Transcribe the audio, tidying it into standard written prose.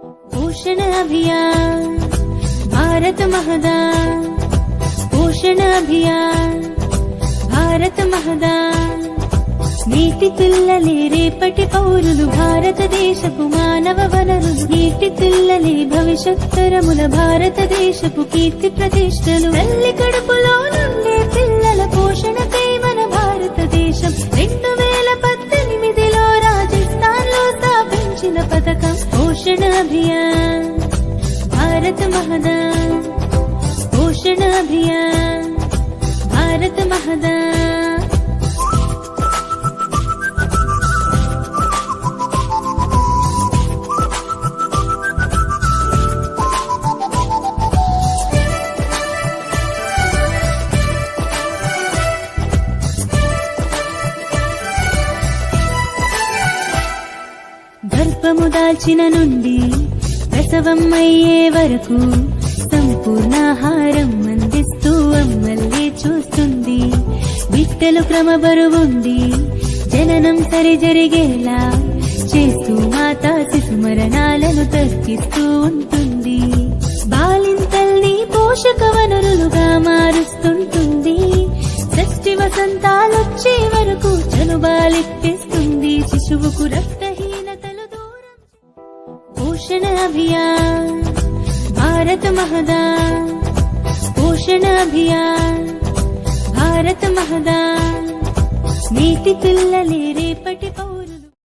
पोषण अभियान भारत महदान, पोषण अभियान भारत महदान। నీటి పిల్లలే రేపటి పౌరులు, భారతదేశపు మానవ వనరులు, నీటి పిల్లలే భవిష్యత్తరముల భారతదేశపు కీర్తి ప్రతిష్టలు। తల్లి కడుపులో నుండే పిల్లల పోషణకై మన భారతదేశం 2018లో రాజస్థాన్ లో స్థాపించిన పథకం పోషణ అభియాన్ భారత మహదాన్, పోషణ అభియాన్ భారత మహదాన్। గర్భము దాల్చిన నుండి ప్రసవం అయ్యే వరకు సంపూర్ణాహారం అందిస్తూ అమ్మల్ని చూస్తుంది। బిడ్డలు క్రమబరువుండి జననం సరి జరిగేలా చేస్తూ మాతా శిశు మరణాలను తగ్గిస్తూ ఉంటుంది। బాలింతల్ని పోషక వనరులుగా మారుస్తుంటుంది। షష్ఠి వసంతాలొచ్చే వరకు చనుబాలిప్పిస్తుంది। శిశువుకు రక్తహీనతలు దూరం। పోషణ అభియాన్ భారత మహదాన్, పోషణ అభియాన్ భారత మహదాన్। నీటి పిల్లలే రేపటి